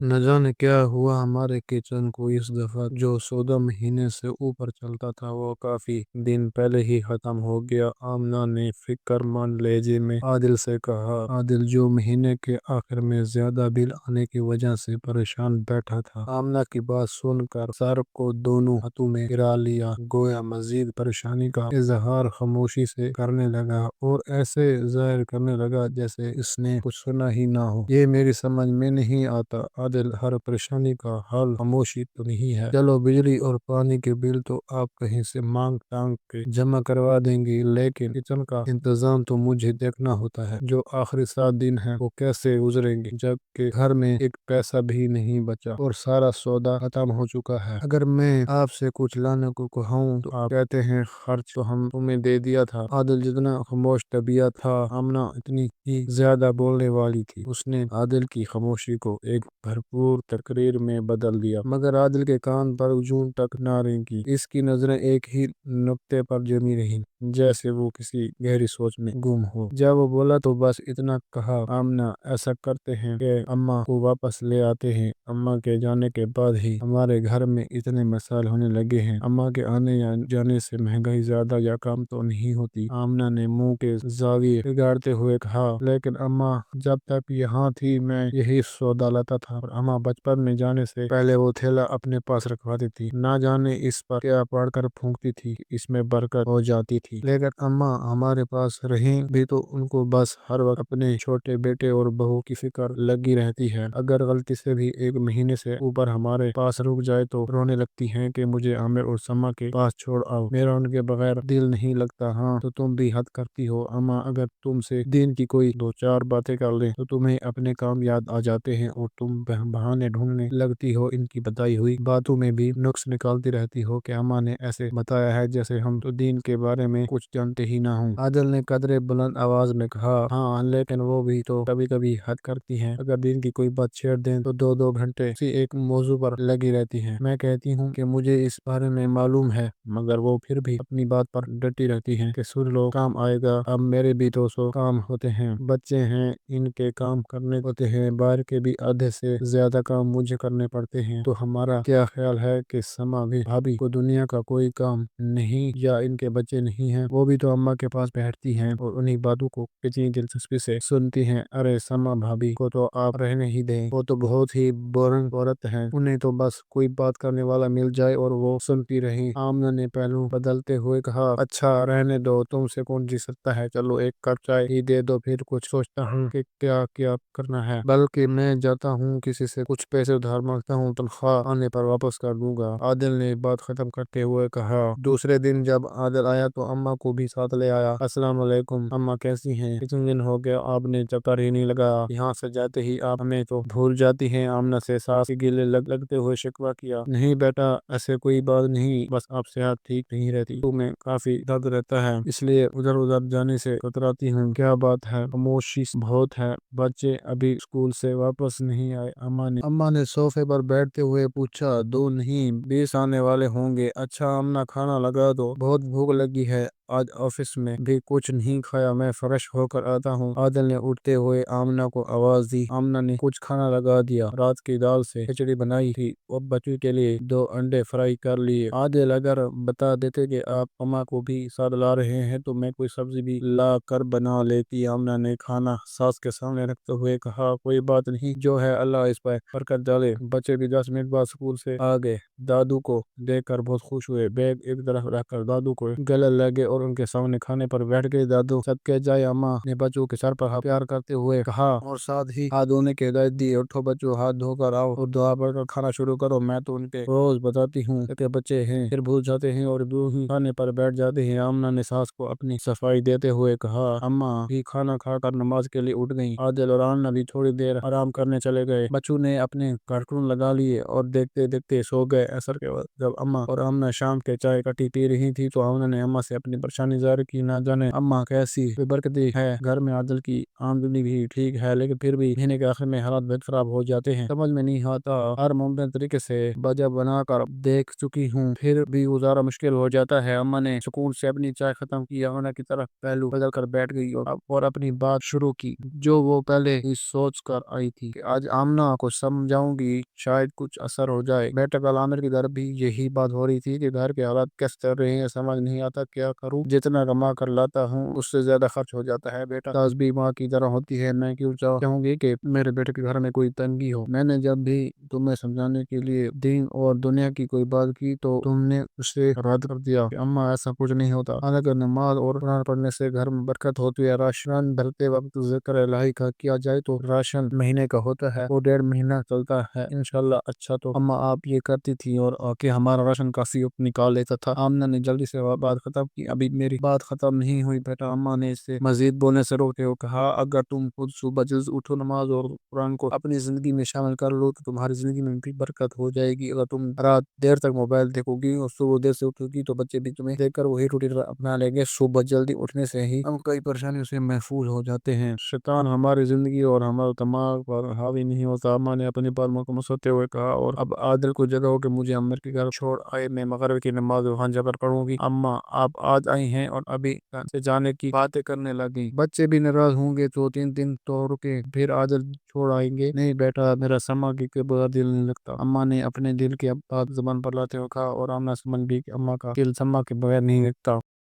न जाने क्या हुआ हमारे किचन को इस दफा। जो 14 महीने से ऊपर चलता था वो काफी दिन पहले ही खत्म हो गया। आमना ने फिक्रमंद लहजे में आदिल से कहा। आदिल जो महीने के आखिर में ज्यादा बिल आने की वजह से परेशान बैठा था। आमना की बात सुनकर सर को दोनों हाथों में गिरा लिया, गोया मजीद परेशानी का इजहार खामोशी से करने लगा और ऐसे जाहिर करने लगा जैसे इसने कुछ सुना ही ना हो। ये मेरी समझ में नहीं आता आदिल, हर परेशानी का हल खामोशी तो नहीं है। चलो बिजली और पानी के बिल तो आप कहीं से मांग टांग के जमा करवा देंगी, लेकिन किचन का इंतजाम तो मुझे देखना होता है। जो आखिरी 7 दिन है वो कैसे गुजरेंगे जबकि घर में एक पैसा भी नहीं बचा और सारा सौदा खत्म हो चुका है। अगर मैं आपसे कुछ लाने को कहूँ तो आप कहते हैं खर्च तो हम तुम्हें दे दिया था। आदिल जितना खामोश तबीयत था, आमना इतनी ही ज्यादा बोलने वाली थी। उसने आदिल की खामोशी को एक भरपूर तकरीर में बदल दिया, मगर आदिल के कान पर जूं तक ना रेंगी। इसकी नजरें एक ही नुक्ते पर जमी रही, जैसे वो किसी गहरी सोच में गुम हो। जब वो बोला तो बस इतना कहा, आमना ऐसा करते हैं कि अम्मा को वापस ले आते हैं। अम्मा के जाने के बाद ही हमारे घर में इतने मसाइल होने लगे हैं। अम्मा के आने या जाने से महंगाई ज्यादा या कम तो नहीं होती। आमना ने मुंह के जाविये बिगाड़ते हुए कहा, लेकिन अम्मा जब तक यहाँ थी मैं यही सौदा लाता था और अम्मा बचपन में जाने से पहले वो थैला अपने पास रखवाती थी। ना जाने इस पर क्या पढ़कर फूंकती थी, इसमें बरकत हो जाती थी। लेकिन अम्मा हमारे पास रही भी तो उनको बस हर वक्त अपने छोटे बेटे और बहू की फिक्र लगी रहती है। अगर गलती से भी एक महीने से ऊपर हमारे पास रुक जाए तो रोने लगती हैं कि मुझे आमिर और समा के पास छोड़ आओ, मेरा उनके बगैर दिल नहीं लगता। हाँ तो तुम भी हद करती हो अम्मा, अगर तुमसे दिन की कोई दो चार बातें कर ले तो तुम्हें अपने काम याद आ जाते हैं और तुम बहाने ढूंढने लगती हो। इनकी बताई हुई बातों में भी नुक्स निकालती रहती हो कि अम्मा ने ऐसे बताया है जैसे हम तो दिन के बारे में कुछ जानते ही ना हो। आदिल ने कदरे बुलंद आवाज में कहा, हाँ लेकिन वो भी तो कभी कभी हद करती हैं। अगर दिन की कोई बात छेड़ दें तो दो दो घंटे किसी एक मौजू पर लगी रहती हैं। मैं कहती हूँ कि मुझे इस बारे में मालूम है, मगर वो फिर भी अपनी बात पर डटी रहती हैं कि सुन लो काम आएगा। अब मेरे भी 200 काम होते हैं, बच्चे हैं इनके काम करने होते हैं, बाहर के भी आधे से ज्यादा काम मुझे करने पड़ते हैं। तो हमारा क्या ख्याल है कि समा भी भाभी को दुनिया का कोई काम नहीं या इनके बच्चे नहीं हैं, वो भी तो अम्मा के पास बैठती हैं और उन्हीं बातों को कितनी दिलचस्पी से सुनती हैं। अरे समा भाभी को तो आप रहने ही दें, वो तो बहुत ही बोरिंग औरत है, उन्हें तो बस कोई बात करने वाला मिल जाए और वो सुनती रही। आमना ने पहलू बदलते हुए कहा, अच्छा रहने दो, तुमसे कौन जी सकता है। चलो एक कप चाय ही दे दो, फिर कुछ सोचता हूँ कि क्या क्या करना है। बल्कि मैं जाता हूँ किसी से कुछ पैसे उधार मांगता हूँ, तनख्वाह आने पर वापस कर दूंगा। आदिल ने बात खत्म करते हुए कहा। दूसरे दिन जब आदिल आया तो अम्मा को भी साथ ले आया। अस्सलाम वालेकुम अम्मा, कैसी हैं? कितने दिन हो गए आपने चक्कर ही नहीं लगाया, यहाँ से जाते ही आप हमें तो भूल जाती हैं। आमना से सास के गिले लगते हुए शिकवा किया। नहीं बेटा ऐसे कोई बात नहीं, बस आप सेहत ठीक नहीं रहती तो मैं काफी दर्द रहता है, इसलिए उधर उधर जाने से कतराती हूँ। क्या बात है, खामोशी बहुत है, बच्चे अभी स्कूल से वापस नहीं आए? अम्मा ने सोफे पर बैठते हुए पूछा। दो नहीं 20 आने वाले होंगे। अच्छा अम्मा खाना लगा दो, बहुत भूख लगी है, आज ऑफिस में भी कुछ नहीं खाया, मैं फ्रेश होकर आता हूँ। आदिल ने उठते हुए आमना को आवाज दी। आमना ने कुछ खाना लगा दिया, रात की दाल से खिचड़ी बनाई थी और बच्चों के लिए 2 अंडे फ्राई कर लिए। आदिल अगर बता देते कि आप अम्मा को भी साथ ला रहे हैं तो मैं कोई सब्जी भी ला कर बना लेती। आमना ने खाना सास के सामने रखते हुए कहा, कोई बात नहीं, जो है अल्लाह इस पर बरकत डाले। बच्चे भी 10 मिनट बाद स्कूल से आ गए। दादू को देखकर बहुत खुश हुए, बैग एक तरफ रखकर दादू को गले लगे और उनके सामने खाने पर बैठ गए। दादू सदके जाए, अम्मा ने बच्चों के सर पर हाथ प्यार करते हुए कहा और साथ ही हाथ धोने के हिदायत दी। उठो बच्चों, हाथ धोकर आओ और दुआ पढ़कर खाना शुरू करो। मैं तो उनके रोज बताती हूँ कि बच्चे हैं, फिर भूल जाते हैं और दूर ही खाने पर बैठ जाते हैं। आमना ने सास को अपनी सफाई देते हुए कहा। अम्मा भी खाना खाकर नमाज के लिए उठ गयी। आदिल और आमना भी थोड़ी देर आराम करने चले गए। बच्चों ने अपने कार्टून लगा लिए और देखते देखते सो गए। असर के बाद जब अम्मा और आमना शाम के चाय कटी पी रही थी तो आमना ने अम्मा से अपनी پریشانی ظاہر کی، نہ جانے اما کیسی بے برکتی ہے گھر میں۔ عادل کی آمدنی بھی ٹھیک ہے لیکن پھر بھی مہینے کے آخر میں حالات بہت خراب ہو جاتے ہیں۔ سمجھ میں نہیں آتا، ہر ممکن طریقے سے وجہ بنا کر دیکھ چکی ہوں پھر بھی گزارا مشکل ہو جاتا ہے۔ اما نے سکون سے اپنی چائے ختم کی، آمنہ کی طرف پہلو بدل کر بیٹھ گئی اور اپنی بات شروع کی جو وہ پہلے ہی سوچ کر آئی تھی کہ آج آمنہ کو سمجھاؤں گی، شاید کچھ اثر ہو جائے۔ بیٹا کل عامر کی طرف بھی یہی بات ہو رہی تھی کہ گھر کے حالات کیسے چل رہے ہیں، سمجھ نہیں آتا کیا کروں، جتنا کما کر لاتا ہوں اس سے زیادہ خرچ ہو جاتا ہے۔ بیٹا ساس بھی ماں کی طرح ہوتی ہے، میں کیوں چاہوں گی کہ میرے بیٹے کے گھر میں کوئی تنگی ہو۔ میں نے جب بھی تمہیں سمجھانے کے لیے دین اور دنیا کی کوئی بات کی تو تم نے اسے رد کر دیا کہ اماں ایسا کچھ نہیں ہوتا، اگر نماز اور قرآن پڑھنے سے گھر میں برکت ہوتی ہے۔ راشن بھرتے وقت ذکر الہی کا کیا جائے تو راشن مہینے کا ہوتا ہے، وہ 1.5 مہینہ چلتا ہے انشاءاللہ۔ اچھا تو اماں آپ یہ کرتی تھی اور آ کے ہمارا راشن کافی نکال لیتا تھا۔ آمنہ نے جلدی سے بات ختم کی۔ ابھی میری بات ختم نہیں ہوئی بیٹا، اماں نے اسے مزید بولنے سے روکتے ہوئے کہا، اگر تم خود صبح جلد اٹھو، نماز اور قرآن کو اپنی زندگی میں شامل کر لو تو تمہاری زندگی میں بھی برکت ہو جائے گی۔ اگر تم رات دیر تک موبائل دیکھو گی اور صبح دیر سے اٹھو گی تو بچے بھی تمہیں دیکھ کر وہی روٹین اپنا لیں گے۔ صبح جلدی اٹھنے سے ہی ہم کئی پریشانیوں سے محفوظ ہو جاتے ہیں، شیطان ہماری زندگی اور ہمارے دماغ پر حاوی نہیں ہوتا۔ اماں نے اپنی بات مکمل کرتے ہوئے کہا، اور اب عادل کو جگہ ہو کہ مجھے عمر کے گھر چھوڑ آئے، میں مغرب کی نماز وہاں جا کر پڑھوں گی۔ اماں آپ آج آئی ہیں اور ابھی سے جانے کی باتیں کرنے لگی، بچے بھی ناراض ہوں گے تو 3 دن تو رکے پھر عادل چھوڑ آئیں گے۔ نہیں بیٹا، میرا سما کے بغیر دل نہیں لگتا، اماں نے اپنے دل کی بات زبان پر لاتے ہوئے کہا، اور آمنہ سمجھ بھی کہ اماں کا دل سما کے بغیر نہیں لگتا۔